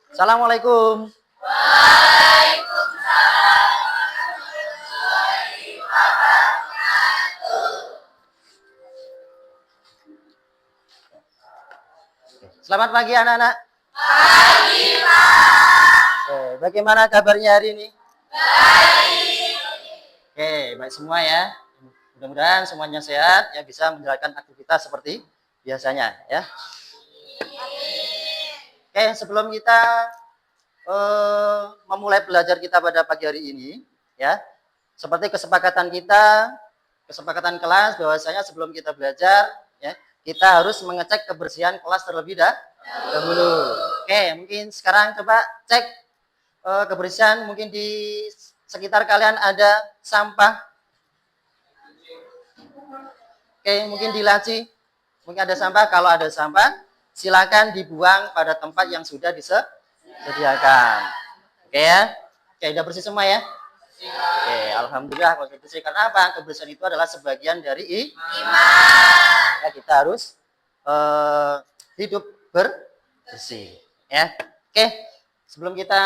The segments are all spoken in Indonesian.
Assalamualaikum. Selamat pagi anak-anak. Bagaimana kabarnya hari ini? Oke, baik semua ya. Mudah-mudahan semuanya sehat ya, bisa menjalankan aktivitas seperti biasanya ya. Oke, sebelum kita memulai belajar kita pada pagi hari ini ya, seperti kesepakatan kesepakatan kelas bahwasanya sebelum kita belajar ya, kita harus mengecek kebersihan kelas terlebih dahulu. Oke, mungkin sekarang coba cek kebersihan, mungkin di sekitar kalian ada sampah. Oke, mungkin di laci mungkin ada sampah. Kalau ada sampah, silakan dibuang pada tempat yang sudah disediakan. Oke ya. Oke, udah bersih semua ya? Oke, alhamdulillah kalau bersih. Karena apa? Kebersihan itu adalah sebagian dari iman. Ya, kita harus hidup bersih ya. Oke, sebelum kita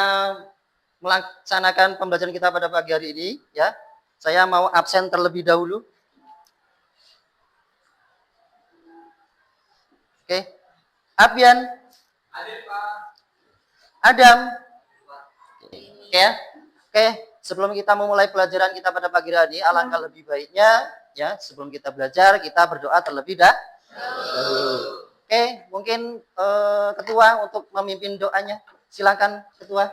melaksanakan pembelajaran kita pada pagi hari ini ya, saya mau absen terlebih dahulu. Oke. Abian. Hadir, Pak. Adam. Oke ya. Oke, sebelum kita memulai pelajaran kita pada pagi hari ini, alangkah lebih baiknya ya, sebelum kita belajar kita berdoa terlebih dahulu. Oke, mungkin ketua untuk memimpin doanya. Silakan ketua.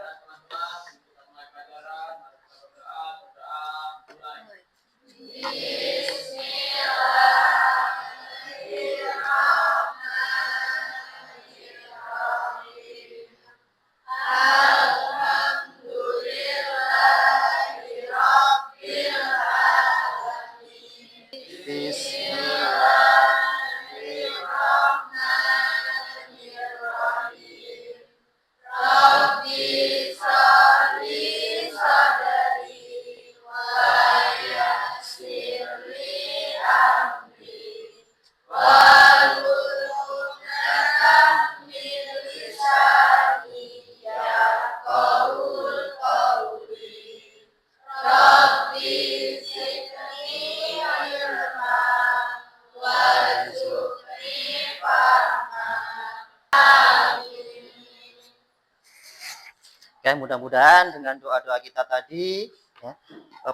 Oke, mudah-mudahan dengan doa-doa kita tadi ya,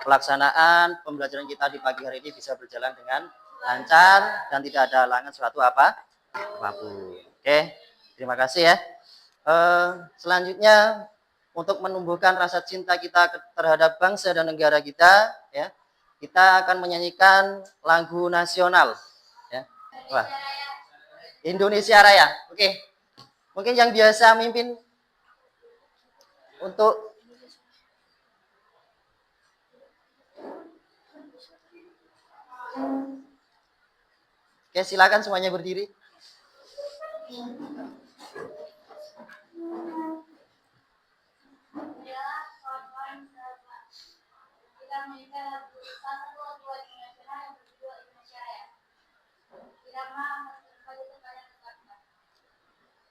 pelaksanaan pembelajaran kita di pagi hari ini bisa berjalan dengan lancar dan tidak ada halangan suatu apapun. Oke, terima kasih ya. Selanjutnya untuk menumbuhkan rasa cinta kita terhadap bangsa dan negara kita ya, kita akan menyanyikan lagu nasional ya. Wah. Indonesia Raya. Oke. Mungkin yang biasa mimpin untuk Oke, silakan semuanya berdiri.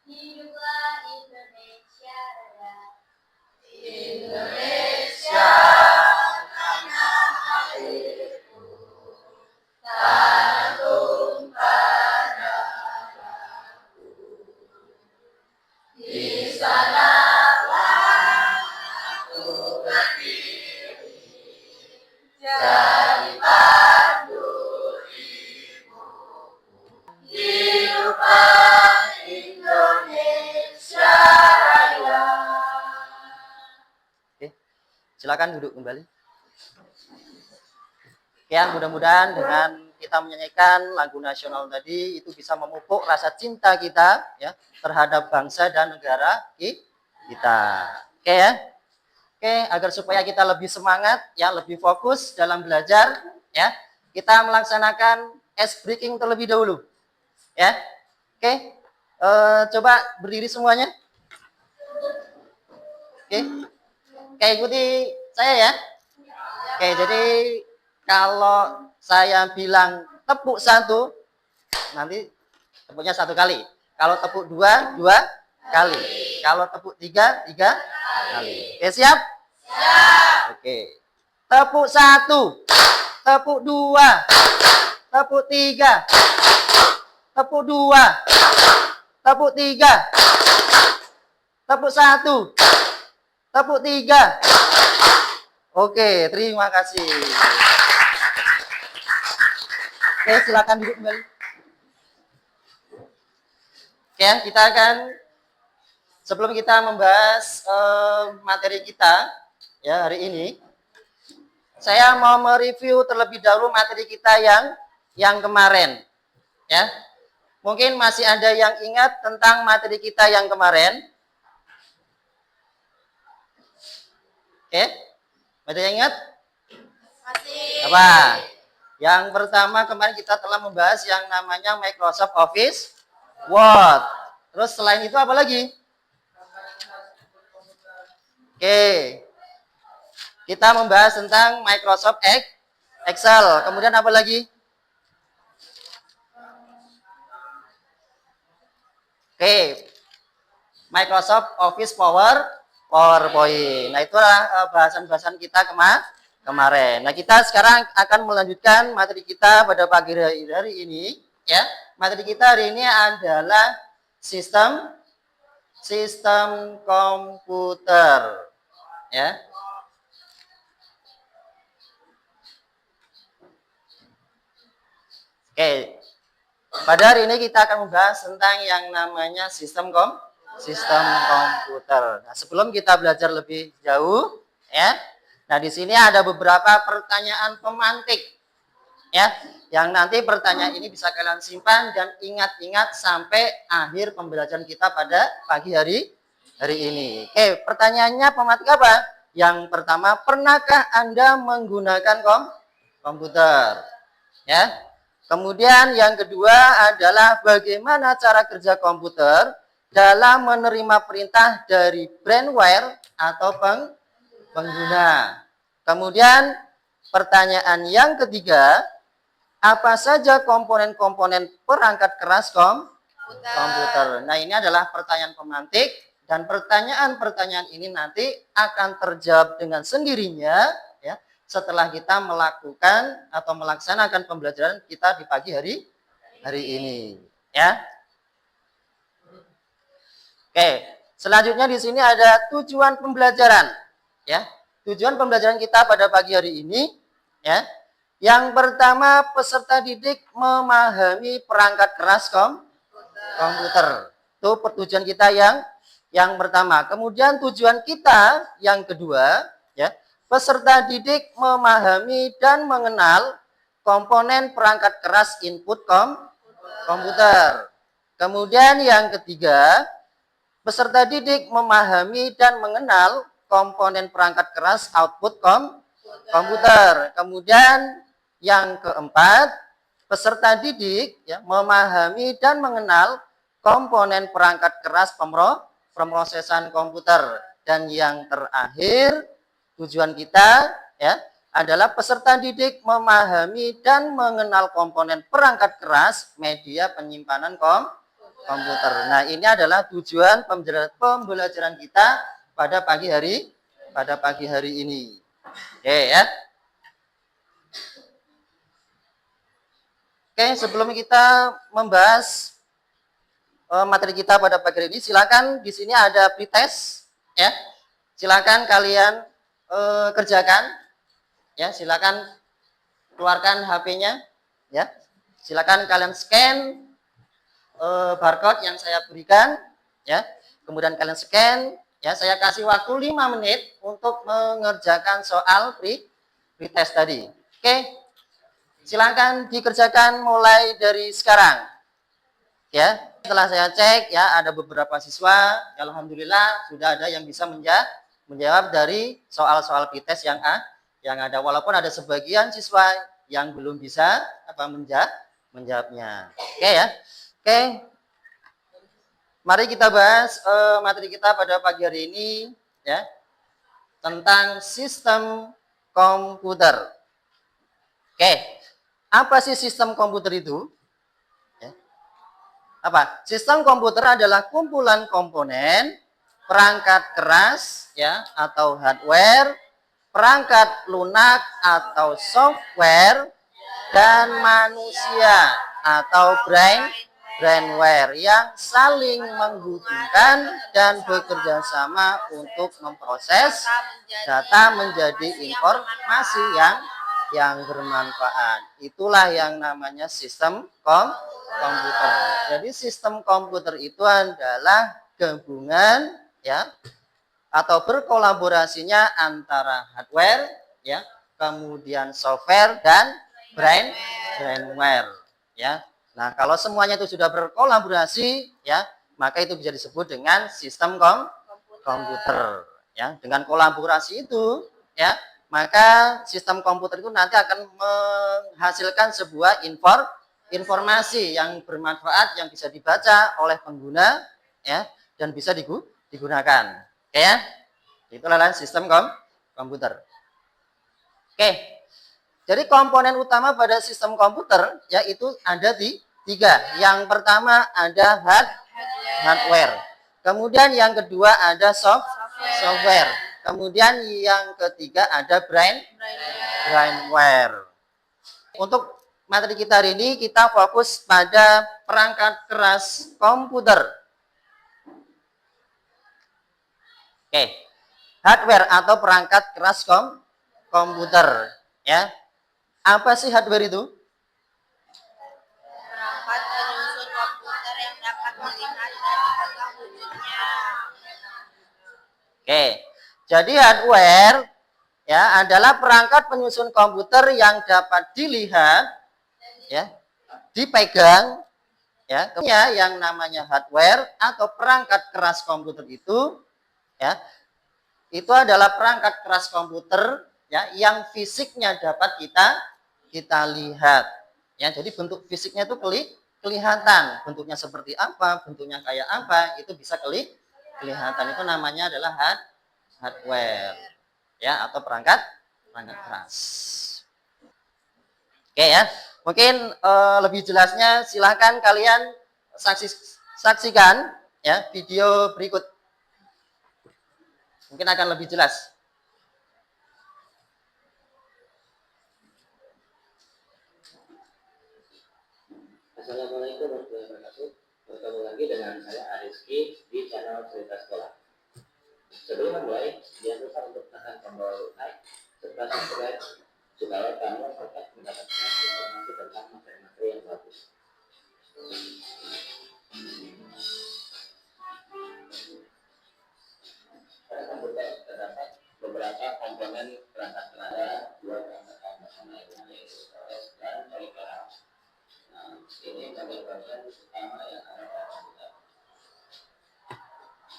Hiduplah Indonesia Raya. Indonesia tanah airku, tanah tumpah darahku. Di sanalah aku berdiri, jadi pandu ibuku. Hiduplah Indonesia Raya. Oke, silakan duduk kembali. Ya, mudah-mudahan dengan kita menyanyikan lagu nasional tadi itu bisa memupuk rasa cinta kita ya terhadap bangsa dan negara kita. Oke ya. Oke, agar supaya kita lebih semangat ya, lebih fokus dalam belajar ya. Kita melaksanakan ice breaking terlebih dahulu. Ya. Oke. Coba berdiri semuanya. Oke. Oke, ikuti saya ya. Oke, jadi kalau saya bilang tepuk satu, nanti tepuknya satu kali. Kalau tepuk dua, dua kali. Kalau tepuk 3, 3 kali. Oke, siap? Siap. Oke. Tepuk 1, tepuk 2, tepuk 3, tepuk 2, tepuk 3, tepuk 1, tepuk 3. Oke, terima kasih. Oke, silakan duduk kembali. Oke, kita akan sebelum kita membahas materi kita ya hari ini, saya mau mereview terlebih dahulu materi kita yang kemarin. Ya. Mungkin masih ada yang ingat tentang materi kita yang kemarin. Oke? Masih yang ingat? Masih. Apa? Yang pertama kemarin kita telah membahas yang namanya Microsoft Office Word. Terus selain itu apa lagi? Oke. Kita membahas tentang Microsoft Excel. Kemudian apa lagi? Oke. Microsoft Office PowerPoint. Nah, itulah bahasan-bahasan kita kemarin. Nah, kita sekarang akan melanjutkan materi kita pada pagi hari ini, ya. Materi kita hari ini adalah sistem komputer, ya. Oke. Pada hari ini kita akan membahas tentang yang namanya sistem komputer. Nah, sebelum kita belajar lebih jauh, ya. Nah, di sini ada beberapa pertanyaan pemantik, ya. Yang nanti pertanyaan ini bisa kalian simpan dan ingat-ingat sampai akhir pembelajaran kita pada pagi hari ini. Oke, pertanyaannya pemantik apa? Yang pertama, pernahkah Anda menggunakan komputer? Ya. Kemudian yang kedua adalah bagaimana cara kerja komputer dalam menerima perintah dari brainware atau pengguna. Kemudian pertanyaan yang ketiga, apa saja komponen-komponen perangkat keras komputer? Nah, ini adalah pertanyaan pemantik dan pertanyaan-pertanyaan ini nanti akan terjawab dengan sendirinya ya setelah kita melakukan atau melaksanakan pembelajaran kita di pagi hari ini, ya. Oke, selanjutnya di sini ada tujuan pembelajaran, ya. Tujuan pembelajaran kita pada pagi hari ini, ya. Yang pertama, peserta didik memahami perangkat keras komputer. Itu tujuan kita yang pertama. Kemudian tujuan kita yang kedua, ya. Peserta didik memahami dan mengenal komponen perangkat keras input komputer. Kemudian yang ketiga, peserta didik memahami dan mengenal komponen perangkat keras output komputer. Kemudian yang keempat, peserta didik ya, memahami dan mengenal komponen perangkat keras pemrosesan komputer. Dan yang terakhir, tujuan kita ya adalah peserta didik memahami dan mengenal komponen perangkat keras media penyimpanan komputer. Nah, ini adalah tujuan pembelajaran kita pada pagi hari ini. Oke ya. Oke, sebelum kita membahas materi kita pada pagi hari ini, silakan di sini ada pretest ya. Silakan kalian kerjakan, ya. Silakan keluarkan HP-nya, ya. Silakan kalian scan barcode yang saya berikan, ya. Kemudian kalian scan, ya. Saya kasih waktu 5 menit untuk mengerjakan soal pretest tadi. Oke. Silakan dikerjakan mulai dari sekarang. Ya. Setelah saya cek, ya, ada beberapa siswa, ya, alhamdulillah sudah ada yang bisa menjawab dari soal-soal pretest yang ada, walaupun ada sebagian siswa yang belum bisa menjawabnya. Oke ya. Oke. Mari kita bahas materi kita pada pagi hari ini ya tentang sistem komputer. Oke. Apa sih sistem komputer itu? Ya. apa? Sistem komputer adalah kumpulan komponen, perangkat keras ya atau hardware, perangkat lunak atau software, dan manusia atau brainware yang saling menghubungkan dan bekerja sama untuk memproses data menjadi informasi yang bermanfaat. Itulah yang namanya sistem komputer. Jadi sistem komputer itu adalah gabungan ya atau berkolaborasinya antara hardware ya, kemudian software dan brainware ya. Nah, kalau semuanya itu sudah berkolaborasi ya, maka itu bisa disebut dengan sistem komputer ya. Dengan kolaborasi itu ya, maka sistem komputer itu nanti akan menghasilkan sebuah informasi yang bermanfaat yang bisa dibaca oleh pengguna ya dan bisa digunakan. Oke ya. Itulah sistem komputer. Oke. Jadi komponen utama pada sistem komputer yaitu ada tiga. Yang pertama ada hardware. Kemudian yang kedua ada software. Kemudian yang ketiga ada brainware. Untuk materi kita hari ini kita fokus pada perangkat keras komputer. Oke. Hardware atau perangkat keras komputer ya. Apa sih hardware itu? Perangkat penyusun komputer yang dapat melihat dan memegang wujudnya. Oke. Jadi hardware ya adalah perangkat penyusun komputer yang dapat dilihat ya, dipegang ya. Kemudian yang namanya hardware atau perangkat keras komputer itu ya, itu adalah perangkat keras komputer ya yang fisiknya dapat kita lihat ya. Jadi bentuk fisiknya itu kelihatan, bentuknya seperti apa, bentuknya kayak apa, itu bisa kelihatan. Itu namanya adalah hardware ya atau perangkat keras. Oke ya. Mungkin lebih jelasnya silahkan kalian saksikan ya video berikut. Mungkin akan lebih jelas. Assalamualaikum warahmatullahi wabarakatuh. Bertemu lagi dengan saya Ariski di channel Cerita Sekolah. Sebelum memulai, jangan lupa untuk tekan tombol like serta subscribe supaya kamu dapat mendapatkan informasi tentang materi-materi yang bagus. Pada komputer terdapat beberapa komponen perangkat keras, dua perangkat komponen yaitu OS dan periferal. Nah, ini bagian utama yang ada pada komputer.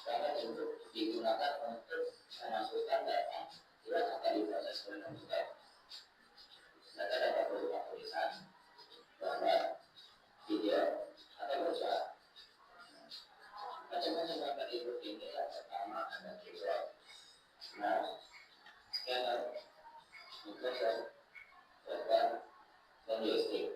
Karena untuk digunakan untuk memasukkan data, surat akan diproses oleh komputer. Data berupa tulisan, gambar, video, atau bersuara. Macam-macam perangkat input ini yang pertama ada keyboard, mouse, scanner, mikrofon, telepon, dan joystick.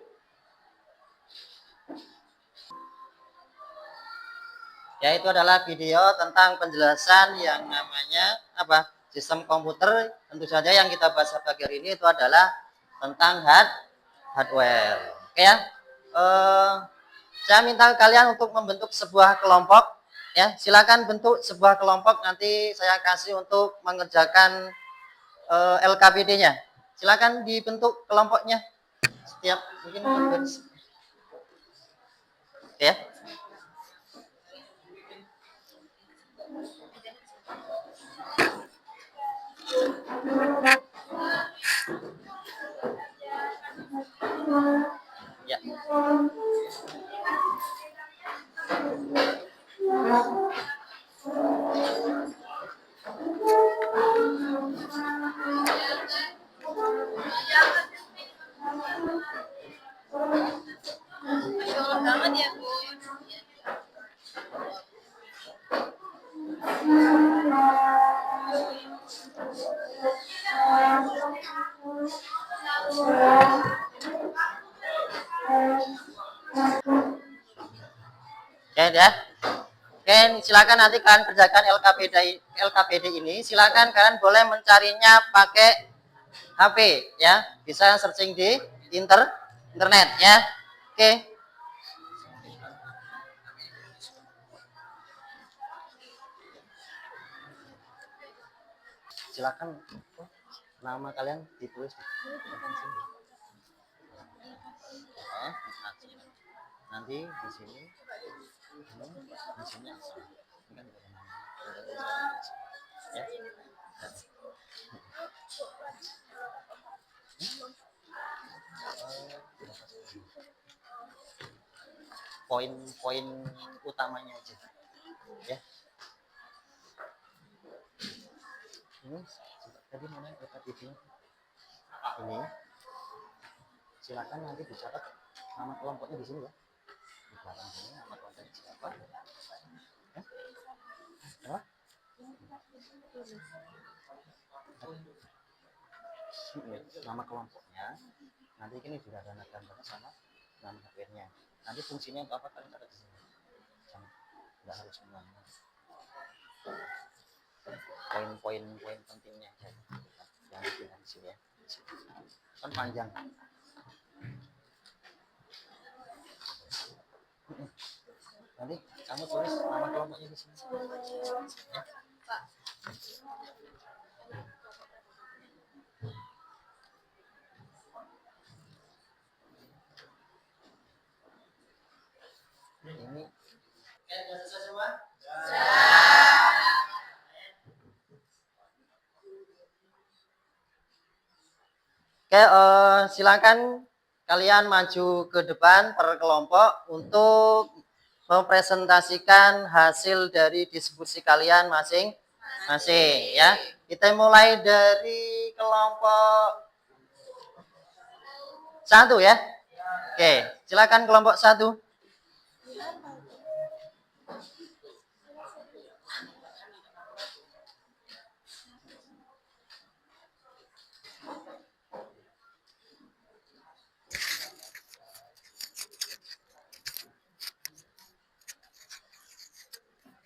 Ya, itu adalah video tentang penjelasan yang namanya apa? Sistem komputer. Tentu saja yang kita bahas pagi hari ini itu adalah tentang hardware. Oke ya. Saya minta kalian untuk membentuk sebuah kelompok ya. Silakan bentuk sebuah kelompok, nanti saya kasih untuk mengerjakan LKPD-nya. Silakan dibentuk kelompoknya. Setiap mungkin ya. Ya. Masya Allah banget ya, Bu. silakan nanti kalian kerjakan LKPD ini, silakan kalian boleh mencarinya pakai HP ya, bisa searching di internet ya. Oke. Silakan nama kalian ditulis di sini. Ya, nanti di sini di sini ya. Poin-poin utamanya aja ya. Ini tadi mana LKPD ini, silakan nanti dicatat nama kelompoknya di sini ya, di belakang sini nama kelompoknya siapa ya? Apa? Nama kelompoknya nanti ini sudah ada gambarnya sama nama HP-nya. Nanti fungsinya untuk apa kalian catat di sini, jangan, nggak harus semuanya, poin-poin pentingnya aja yang di sini ya, kan panjang. Nanti kamu tulis nama kelompoknya di sini ya. Ini sudah selesai semua? Oke, silakan kalian maju ke depan per kelompok untuk mempresentasikan hasil dari diskusi kalian masing-masing ya. Kita mulai dari kelompok 1 ya. Oke, silakan kelompok 1.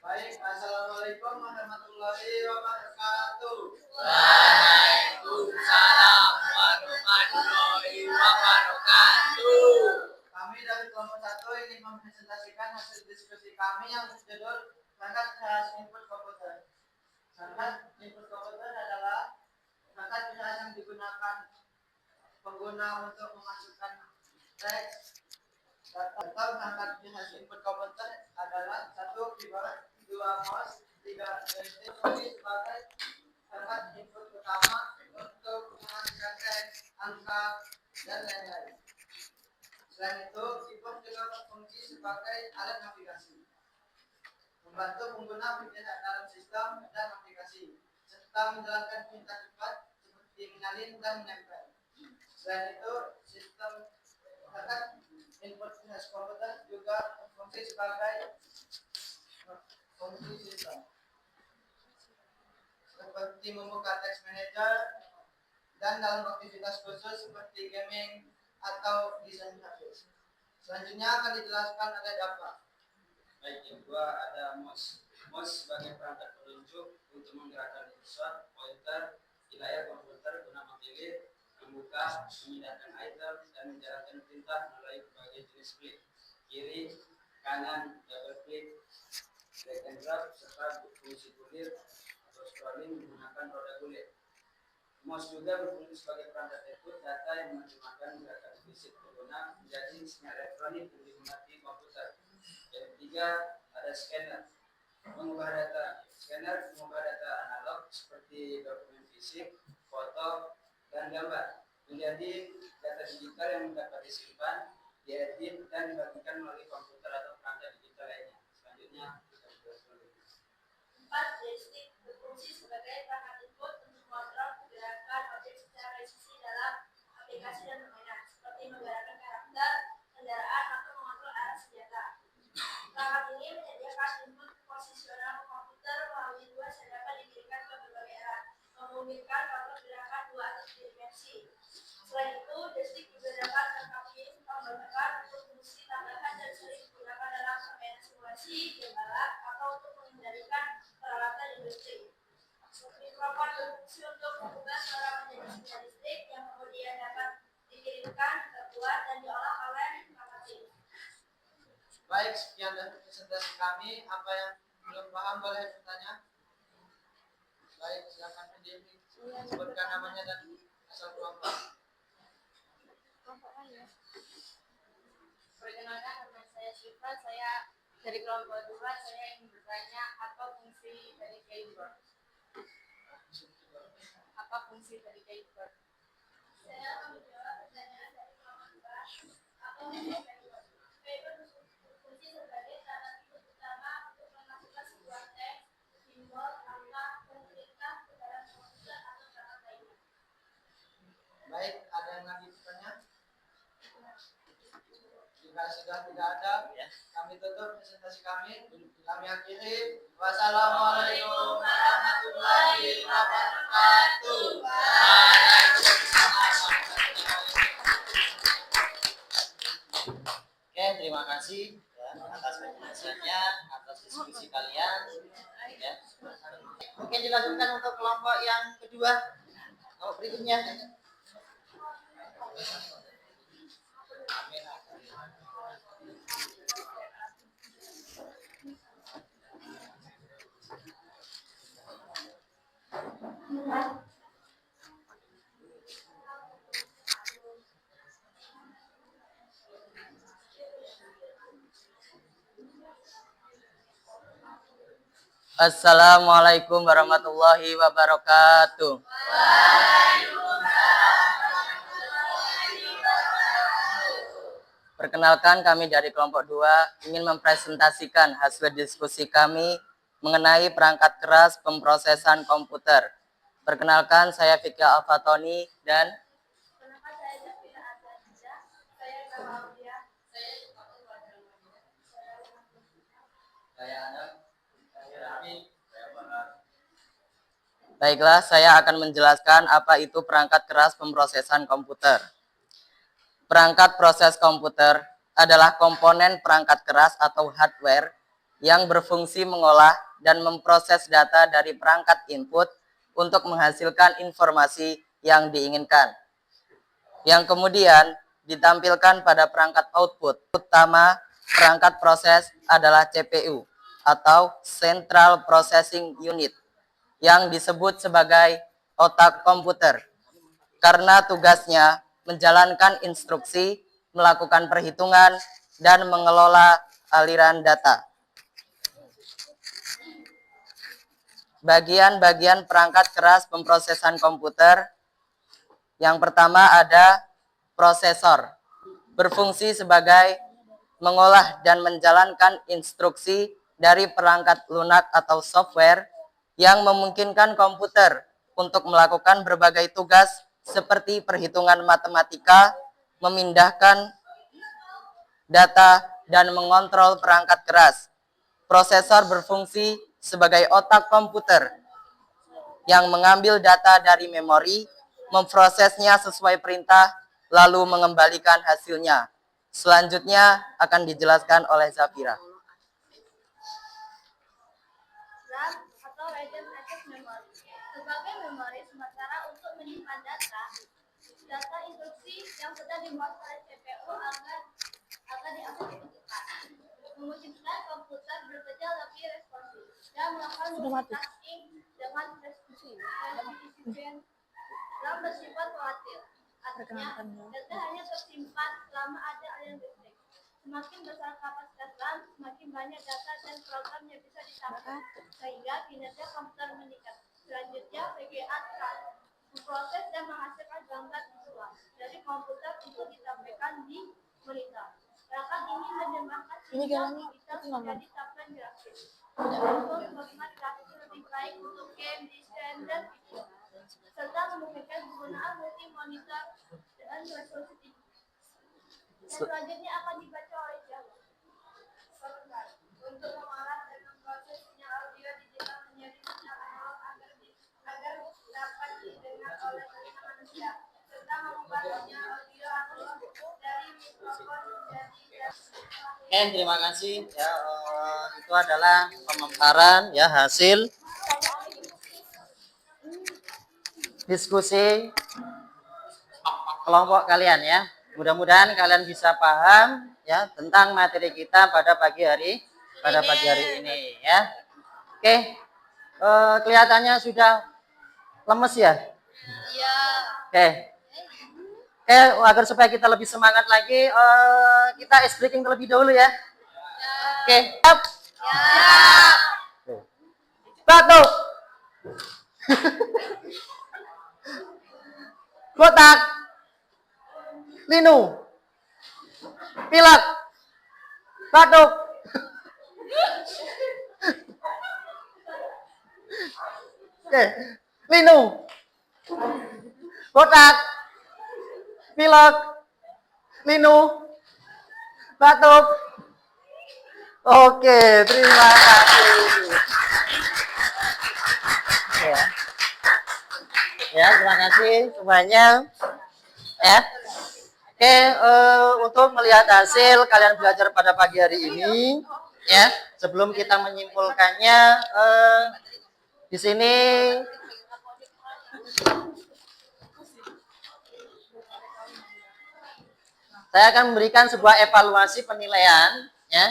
Baik, assalamualaikum warahmatullahi wabarakatuh. Waalaikumsalam warahmatullahi wabarakatuh. Kami dari kelompok 1 ingin mempresentasikan hasil diskusi kami yang berjudul perangkat kecerdasan input komputer. Perangkat input komputer adalah perangkat kecerdasan yang digunakan pengguna untuk memasukkan teks atau perangkat kecerdasan input komputer adalah 1 keyboard, 2 mouse, 3 joystick sebagai perangkat input utama untuk menghasilkan teks, angka, dan lain-lain. Selain itu, keyboard juga berfungsi sebagai alat navigasi, membantu pengguna bergerak dalam sistem dan aplikasi, serta menjalankan perintah cepat seperti menyalin dan menempel. Selain itu, sistem perangkat input komputer juga berfungsi sebagai fungsi sistem seperti membuka teks manager dan dalam aktivitas khusus seperti gaming atau desain grafis. Selanjutnya akan dijelaskan ada apa. Baik, yang kedua ada mouse. Mouse sebagai perangkat penunjuk untuk menggerakkan kursor, pointer di layar komputer guna memilih, membuka, memindahkan item, dan menjalankan perintah melalui berbagai jenis klik, kiri, kanan, double klik, drag and drop, serta fungsi kulir atau scrolling menggunakan roda kulit. Mouse juga berfungsi sebagai perangkat input data yang menerjemahkan gerakan fisik pengguna menjadi sinyal elektronik yang dimuat di komputer. Yang ketiga ada scanner, mengubah data. Scanner mengubah data analog seperti dokumen fisik, foto, dan gambar menjadi data digital yang dapat disimpan, diedit, dan dibagikan melalui komputer atau perangkat digital lainnya. Selanjutnya kita jelaskan lagi. 4. Joystick berfungsi sebagai perangkat input untuk mengontrol pergerakan objek secara presisi dalam aplikasi dan permainan, seperti menggerakkan karakter, kendaraan, atau mengontrol arah senjata. Perangkat ini menyediakan input posisional ke komputer melalui dua yang dapat dikirimkan ke berbagai arah, memungkinkan kontrol gerakan 2 atau 3 dimensi. Selain itu, joystick juga dapat melengkapi tombol tekan untuk fungsi tambahan dan sering digunakan dalam permainan simulasi, game balap, atau untuk kami. Apa yang belum paham boleh bertanya. Baik, silakan pendidik. Sebutkan namanya dan asal kelompok. Perkenalkan, nama saya Syifa. Saya dari kelompok 2. Saya ingin bertanya apa fungsi dari keyboard? Apa fungsi dari keyboard? Saya akan menjawab pertanyaan dari kelompok 2. Apa fungsi keyboard? Keyboard berfungsi sebagai alat input utama untuk memasukkan sebuah teks, simbol, angka, dan perintah ke dalam komputer atau perangkat lainnya. Baik, ada yang lagi bertanya? Jika sudah tidak ada, kami tutup presentasi kami. Kami akhiri. Wassalamualaikum warahmatullahi wabarakatuh. Oke, terima kasih ya, atas penjelasannya, atas diskusi kalian. Ya. Mungkin dilanjutkan untuk kelompok yang kedua. Kelompok berikutnya. Assalamualaikum warahmatullahi wabarakatuh. Perkenalkan, kami dari kelompok 2 ingin mempresentasikan hasil diskusi kami mengenai perangkat keras pemrosesan komputer. Perkenalkan, saya Fikri Alfatoni dan Kenapa saya Jafira Azazia? Saya Kamalia. Saya Adam. Baiklah, saya akan menjelaskan apa itu perangkat keras pemrosesan komputer. Perangkat proses komputer adalah komponen perangkat keras atau hardware yang berfungsi mengolah dan memproses data dari perangkat input untuk menghasilkan informasi yang diinginkan, yang kemudian ditampilkan pada perangkat output. Utama perangkat proses adalah CPU atau Central Processing Unit, yang disebut sebagai otak komputer, karena tugasnya menjalankan instruksi, melakukan perhitungan, dan mengelola aliran data. Bagian-bagian perangkat keras pemrosesan komputer. Yang pertama ada prosesor, berfungsi sebagai mengolah dan menjalankan instruksi dari perangkat lunak atau software yang memungkinkan komputer untuk melakukan berbagai tugas seperti perhitungan matematika, memindahkan data, dan mengontrol perangkat keras. Prosesor berfungsi sebagai otak komputer yang mengambil data dari memori, memprosesnya sesuai perintah, lalu mengembalikan hasilnya. Selanjutnya akan dijelaskan oleh Zafira. RAM atau Random Access Memory sebagai memori sementara untuk menyimpan data instruksi yang sudah dimuat oleh CPU agar diakses dengan cepat, memungkinkan komputer bekerja lebih responsif dan melakukan multitasking dengan presisi. RAM bersifat volatil, artinya data hanya tersimpan selama ada aliran listrik. Semakin besar kapasitas RAM, semakin banyak data dan program yang bisa ditampilkan, sehingga kinerja komputer meningkat. Selanjutnya, VGA TRAN memproses dan menghasilkan gambar visual dari komputer untuk ditampilkan di monitor. Perangkat ini menerjemahkan sinyal digital menjadi tampilan grafis. Untuk membuat grafis lebih baik untuk game di standar video, serta memungkinkan penggunaan multi monitor dengan resolusi tinggi. Selanjutnya akan dibaca oleh Jawa. Untuk mengolah dan memproses sinyal audio digital menjadi sinyal analog agar dapat didengar oleh telinga manusia, serta mengubah sinyal audio analog dari mikrofon menjadi. Oke, terima kasih. Ya, itu adalah pemaparan ya hasil diskusi kelompok kalian ya. Mudah-mudahan kalian bisa paham ya tentang materi kita pada pagi hari pada pagi hari ini ya. Oke, kelihatannya sudah lemes ya. Iya. Oke, agar supaya kita lebih semangat lagi, kita ice breaking terlebih dahulu ya. Oke, siap. Batuk. Kotak. Linu. Pilek. Batuk. Oke, linu. Kotak. Pilek. Linu. Batuk. Oke, terima kasih. Ya. Ya, terima kasih semuanya. Ya. Oke, untuk melihat hasil kalian belajar pada pagi hari ini, ya, sebelum kita menyimpulkannya, di sini saya akan memberikan sebuah evaluasi penilaian, ya,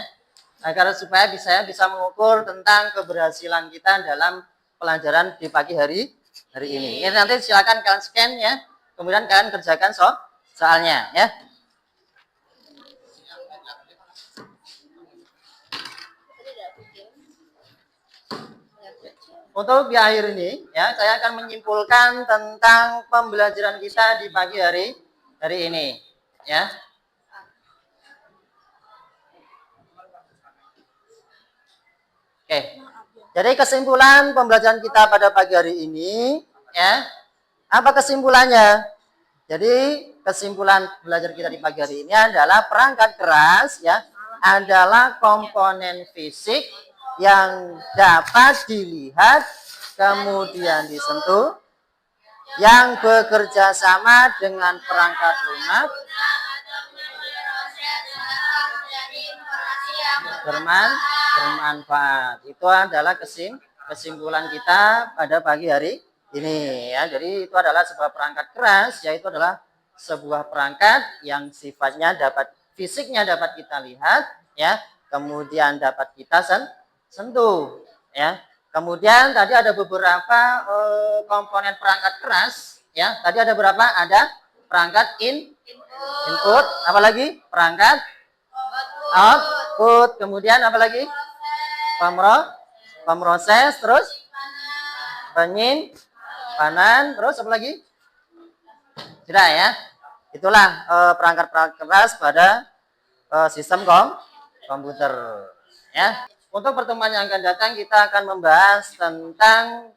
agar supaya bisa mengukur tentang keberhasilan kita dalam pelajaran di pagi hari ini. Ini nanti silakan kalian scan ya, kemudian kalian kerjakan soalnya ya. Untuk di akhir ini ya, saya akan menyimpulkan tentang pembelajaran kita di pagi hari ini ya. Oke. Jadi kesimpulan pembelajaran kita pada pagi hari ini ya. Apa kesimpulannya? Jadi kesimpulan belajar kita di pagi hari ini adalah perangkat keras ya adalah komponen fisik yang dapat dilihat kemudian disentuh yang bekerja sama dengan perangkat lunak bermanfaat. Itu adalah kesimpulan kita pada pagi hari ini ya. Jadi itu adalah sebuah perangkat keras, yaitu adalah sebuah perangkat yang sifatnya fisiknya dapat kita lihat ya, kemudian dapat kita sentuh ya. Kemudian tadi ada beberapa komponen perangkat keras ya. Tadi ada berapa? Ada perangkat input, apalagi perangkat output, kemudian apa lagi? Pemroses, terus penyimpanan, terus apa lagi? Sudah ya. Itulah perangkat-perangkat keras pada sistem komputer ya. Untuk pertemuan yang akan datang kita akan membahas tentang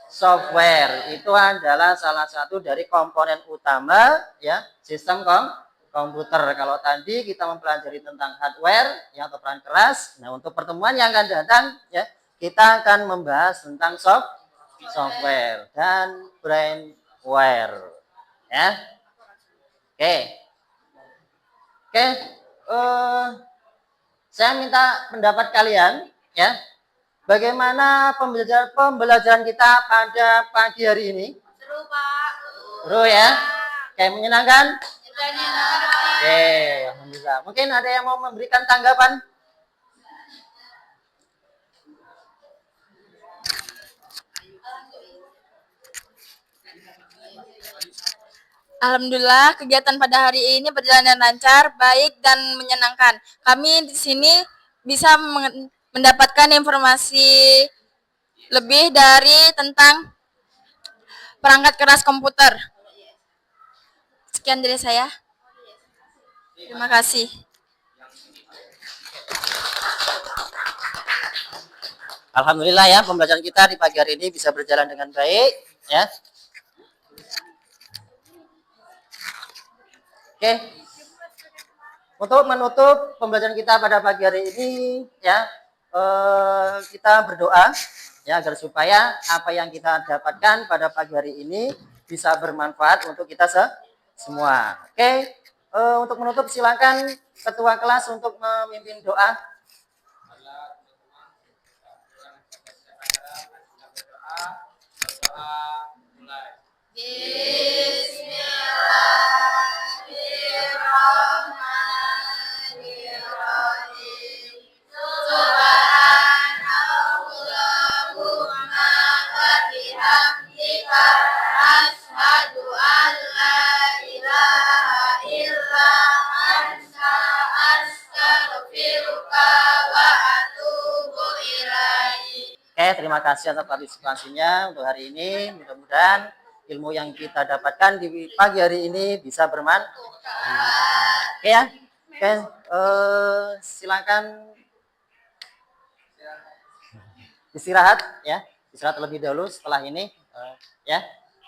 software. Itu adalah salah satu dari komponen utama ya sistem komputer. Kalau tadi kita mempelajari tentang hardware ya, atau perangkat keras. Nah, untuk pertemuan yang akan datang ya, kita akan membahas tentang software dan brainware ya. Oke. Saya minta pendapat kalian ya. Bagaimana pembelajaran kita pada pagi hari ini? Seru, Pak. Seru ya? Kayak menyenangkan? Menyenangkan. Oke, alhamdulillah. Mungkin ada yang mau memberikan tanggapan? Alhamdulillah, kegiatan pada hari ini berjalan lancar, baik dan menyenangkan. Kami di sini bisa mendapatkan informasi lebih dari tentang perangkat keras komputer. Sekian dari saya. Terima kasih. Alhamdulillah ya, pembelajaran kita di pagi hari ini bisa berjalan dengan baik ya. Oke. Untuk menutup pembelajaran kita pada pagi hari ini ya, kita berdoa ya agar supaya apa yang kita dapatkan pada pagi hari ini bisa bermanfaat untuk kita semua. Oke. Untuk menutup silakan ketua kelas untuk memimpin doa. Bismillahirrahmanirrahim. Oke, terima kasih atas partisipasinya untuk hari ini. Mudah-mudahan ilmu yang kita dapatkan di pagi hari ini bisa bermanfaat. Oke ya. Oke, silakan istirahat ya. Istirahat terlebih dahulu setelah ini ya.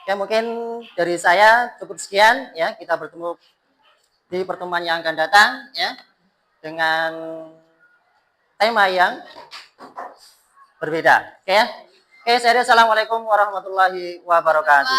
Oke, mungkin dari saya cukup sekian ya. Kita bertemu di pertemuan yang akan datang ya dengan tema yang berbeda. Oke ya. Oke, saya assalamualaikum warahmatullahi wabarakatuh.